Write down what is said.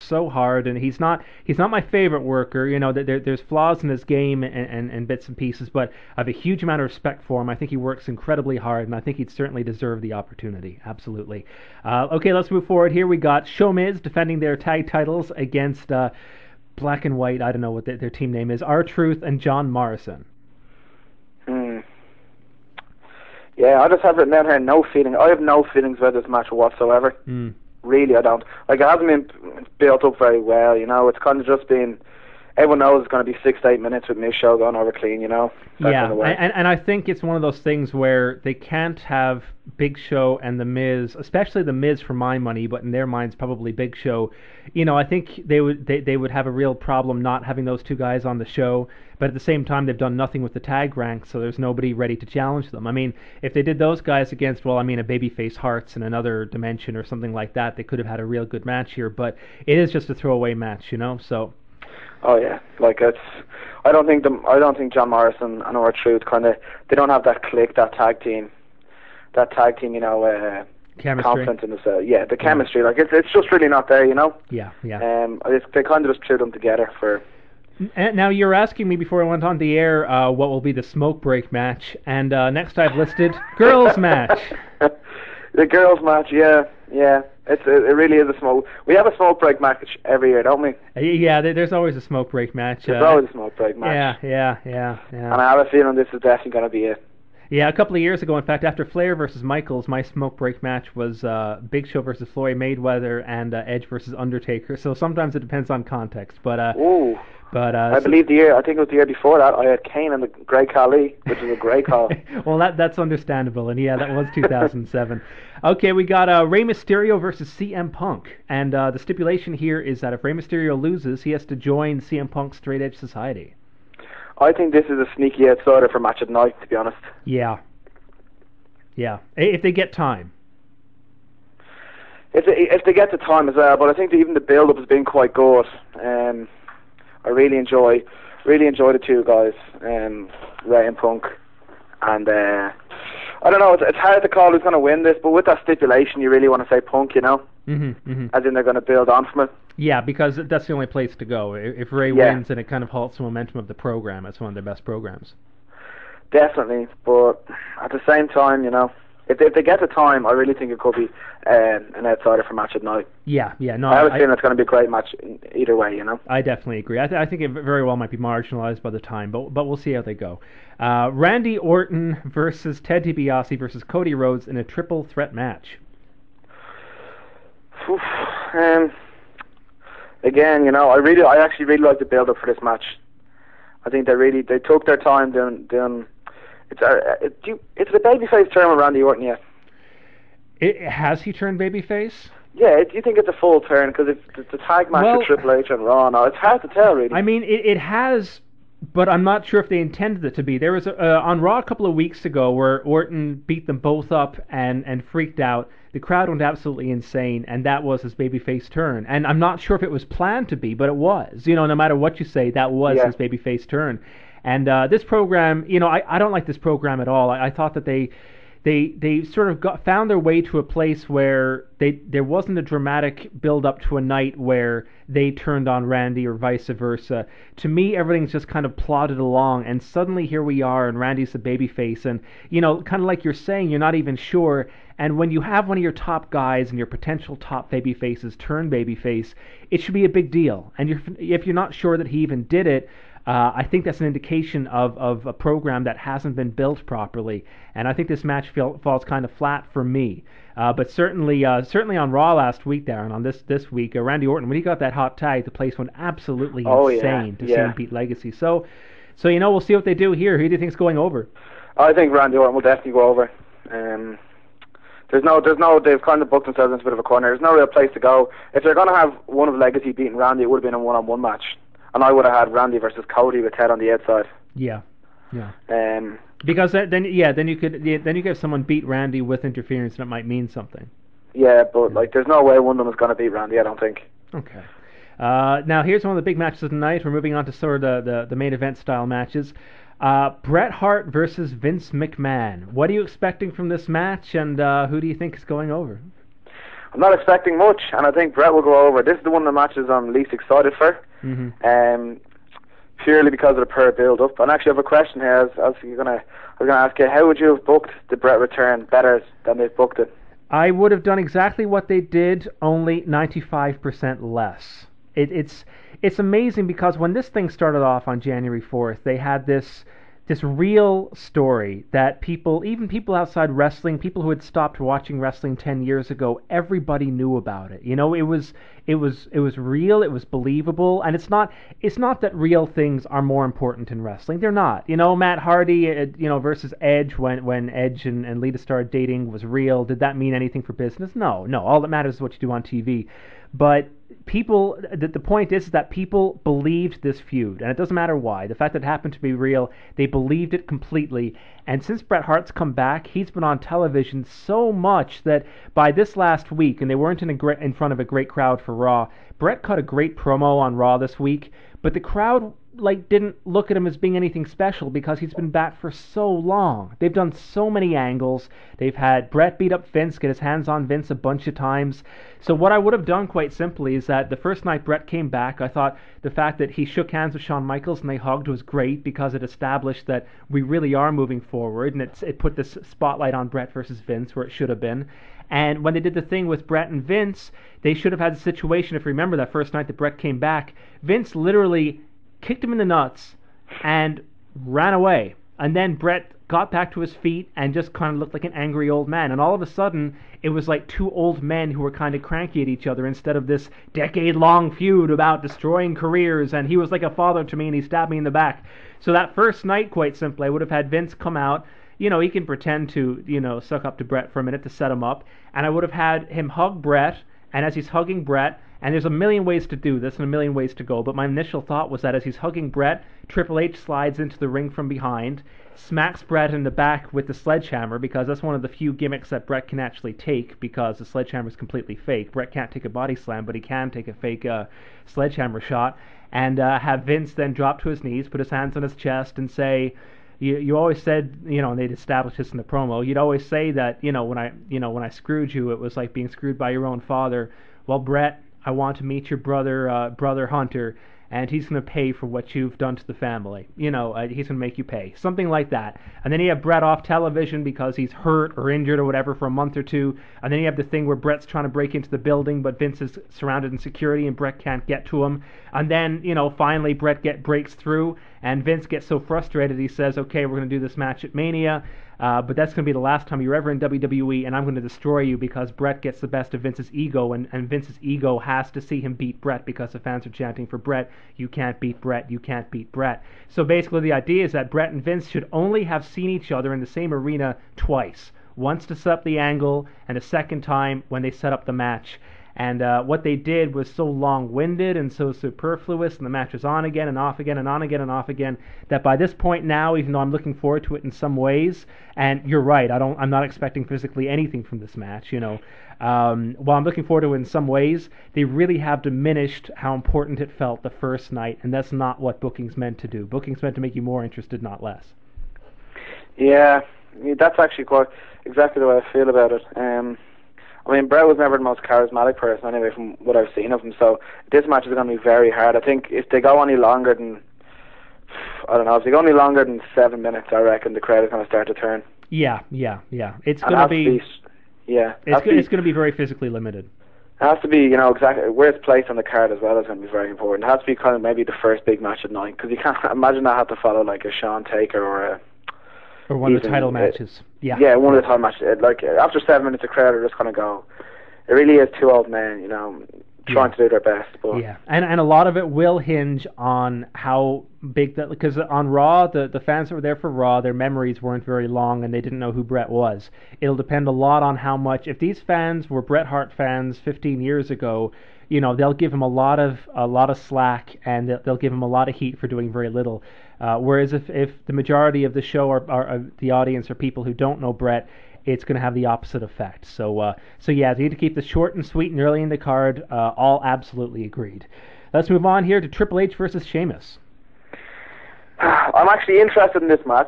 so hard, and he's not my favorite worker. There's flaws in his game and bits and pieces, but I have a huge amount of respect for him. I think he works incredibly hard, and I think he'd certainly deserve the opportunity. Absolutely. Okay, let's move forward here. We got Show Miz defending their tag titles against Black and White. I don't know what their team name is. R-Truth and John Morrison. Yeah, I just have written down here no feeling. I have no feelings about this match whatsoever. Really, I don't. Like, it hasn't been built up very well, It's kind of just been... Everyone knows it's going to be 6 to 8 minutes with Miz Show going over clean, Yeah, kind of and I think it's one of those things where they can't have Big Show and The Miz, especially The Miz for my money, but in their minds probably Big Show. I think they would have a real problem not having those two guys on the show, but at the same time they've done nothing with the tag ranks, so there's nobody ready to challenge them. I mean, if they did those guys against, a babyface Hearts in another dimension or something like that, they could have had a real good match here, but it is just a throwaway match, so... Oh yeah, I don't think John Morrison and R-Truth they don't have that click, that tag team, chemistry. Confidence in the the chemistry. Like it's just really not there, Yeah. They kind of just threw them together for. Now you're asking me before I went on the air what will be the smoke break match, and next I've listed girls match. The girls match, yeah. It really is a smoke. We have a smoke break match every year, don't we? Yeah, there's always a smoke break match. There's always a smoke break match. Yeah. And I have a feeling this is definitely going to be it. Yeah, a couple of years ago, in fact, after Flair versus Michaels, my smoke break match was Big Show versus Floyd Mayweather and Edge versus Undertaker. So sometimes it depends on context, but. I believe I think it was the year before that, I had Kane and the Great Khali, which is a great call. Well, that's understandable, and yeah, that was 2007. Okay, we got Rey Mysterio versus CM Punk, and the stipulation here is that if Rey Mysterio loses, he has to join CM Punk's Straight Edge Society. I think this is a sneaky outsider for Match of the Night, to be honest. Yeah, if they get time. If they get the time as well, but I think even the build-up has been quite good. I really enjoy the two guys, Ray and Punk, and I don't know. It's hard to call who's going to win this, but with that stipulation, you really want to say Punk, as in they're going to build on from it. Yeah, because that's the only place to go. If Ray wins, then it kind of halts the momentum of the program. It's one of their best programs. Definitely, but at the same time, if they get the time, I really think it could be an outsider for Match of the Night. Yeah, no. I have a feeling it's going to be a great match either way, I definitely agree. I think it very well might be marginalized by the time, but we'll see how they go. Randy Orton versus Ted DiBiase versus Cody Rhodes in a triple threat match. Again, I actually really like the build up for this match. I think they took their time doing. It's the babyface turn with Randy Orton yet. Has he turned babyface? Yeah, do you think it's a full turn? Because it's the tag match with Triple H and Raw now. It's hard to tell, really. I mean, it has, but I'm not sure if they intended it to be. There was on Raw a couple of weeks ago where Orton beat them both up and freaked out. The crowd went absolutely insane, and that was his babyface turn. And I'm not sure if it was planned to be, but it was. No matter what you say, that was his babyface turn. And this program, I don't like this program at all. I thought that they sort of found their way to a place where there wasn't a dramatic build up to a night where they turned on Randy or vice versa. To me, everything's just kind of plodded along, and suddenly here we are, and Randy's the babyface, and kind of like you're saying, you're not even sure. And when you have one of your top guys and your potential top babyfaces turn babyface, it should be a big deal. And if you're not sure that he even did it, I think that's an indication of a program that hasn't been built properly, and I think this match falls kind of flat for me. But certainly on Raw last week, Darren, on this week, Randy Orton, when he got that hot tag, the place went absolutely insane to see him beat Legacy. So we'll see what they do here. Who do you think's going over? I think Randy Orton will definitely go over. There's no. They've kind of booked themselves into a bit of a corner. There's no real place to go. If they're going to have one of Legacy beating Randy, it would have been a one-on-one match. And I would have had Randy versus Cody with Ted on the outside. Yeah. Because then you could have someone beat Randy with interference, and it might mean something. Yeah, but there's no way one of them is going to beat Randy. I don't think. Okay. Now here's one of the big matches of the night. We're moving on to sort of the main event style matches. Bret Hart versus Vince McMahon. What are you expecting from this match, and who do you think is going over? I'm not expecting much, and I think Brett will go over. This is the one of the matches I'm least excited for, purely because of the per build-up. And actually, I have a question here. I was going to ask you, how would you have booked the Brett return better than they've booked it? I would have done exactly what they did, only 95% less. It's amazing because when this thing started off on January 4th, they had this real story that even people outside wrestling, people who had stopped watching wrestling 10 years ago, everybody knew about it. You know, it was real, it was believable, and it's not that real things are more important in wrestling. They're not. You know, Matt Hardy, versus Edge, when Edge and Lita started dating, was real. Did that mean anything for business? No. All that matters is what you do on TV. But the point is that people believed this feud, and it doesn't matter why. The fact that it happened to be real, they believed it completely. And since Bret Hart's come back, he's been on television so much that by this last week, and they weren't in front of a great crowd for Raw, Bret cut a great promo on Raw this week, but the crowd didn't look at him as being anything special because he's been back for so long. They've done so many angles. They've had Bret beat up Vince, get his hands on Vince a bunch of times. So what I would have done, quite simply, is that the first night Bret came back, I thought the fact that he shook hands with Shawn Michaels and they hugged was great because it established that we really are moving forward, and it put this spotlight on Bret versus Vince where it should have been. And when they did the thing with Bret and Vince, they should have had the situation, if you remember that first night that Bret came back, Vince literally kicked him in the nuts and ran away. And then Bret got back to his feet and just kind of looked like an angry old man. And all of a sudden, it was like two old men who were kind of cranky at each other instead of this decade-long feud about destroying careers. And he was like a father to me, and he stabbed me in the back. So that first night, quite simply, I would have had Vince come out. You know, he can pretend to, suck up to Bret for a minute to set him up. And I would have had him hug Bret. And as he's hugging Bret, and there's a million ways to do this and a million ways to go, but my initial thought was that as he's hugging Bret, Triple H slides into the ring from behind, smacks Bret in the back with the sledgehammer, because that's one of the few gimmicks that Bret can actually take, because the sledgehammer is completely fake. Bret can't take a body slam, but he can take a fake sledgehammer shot, and have Vince then drop to his knees, put his hands on his chest, and say, you always said, and they'd established this in the promo, you'd always say that, when I screwed you, it was like being screwed by your own father. Well, Bret, I want to meet your brother Hunter, and he's going to pay for what you've done to the family. He's going to make you pay. Something like that. And then you have Bret off television because he's hurt or injured or whatever for a month or two. And then you have the thing where Bret's trying to break into the building, but Vince is surrounded in security and Bret can't get to him. And then, finally Bret breaks through, and Vince gets so frustrated he says, okay, we're going to do this match at Mania. But that's going to be the last time you're ever in WWE, and I'm going to destroy you because Bret gets the best of Vince's ego, and Vince's ego has to see him beat Bret because the fans are chanting for Bret, you can't beat Bret, you can't beat Bret. So basically the idea is that Bret and Vince should only have seen each other in the same arena twice. Once to set up the angle, and a second time when they set up the match. And what they did was so long-winded and so superfluous, and the match was on again and off again and on again and off again, that by this point now, even though I'm looking forward to it in some ways, and you're right, I'm not expecting physically anything from this match, while I'm looking forward to it in some ways, they really have diminished how important it felt the first night, and that's not what booking's meant to do. Booking's meant to make you more interested, not less. Yeah, that's actually quite exactly the way I feel about it. Bret was never the most charismatic person anyway from what I've seen of him, so this match is going to be very hard. I think if they go any longer than, if they go any longer than 7 minutes, I reckon the crowd is going to start to turn. Yeah. It's going to be... It's going to be very physically limited. It has to be, exactly where it's placed on the card as well is going to be very important. It has to be kind of maybe the first big match at night, because you can't imagine that have to follow like a Shawn Taker or one of the title matches. Yeah, one of the title matches. Like after 7 minutes, the crowd are just going to go. It really is two old men, trying to do their best. But yeah, and a lot of it will hinge on how big that, because on Raw, the fans that were there for Raw, their memories weren't very long and they didn't know who Bret was. It'll depend a lot on how much. If these fans were Bret Hart fans 15 years ago, they'll give him a lot of slack, and they'll give him a lot of heat for doing very little. Whereas if the majority of the show are the audience are people who don't know Bret, it's going to have the opposite effect. So yeah, they need to keep this short and sweet and early in the card. All absolutely agreed. Let's move on here to Triple H versus Sheamus. I'm actually interested in this match.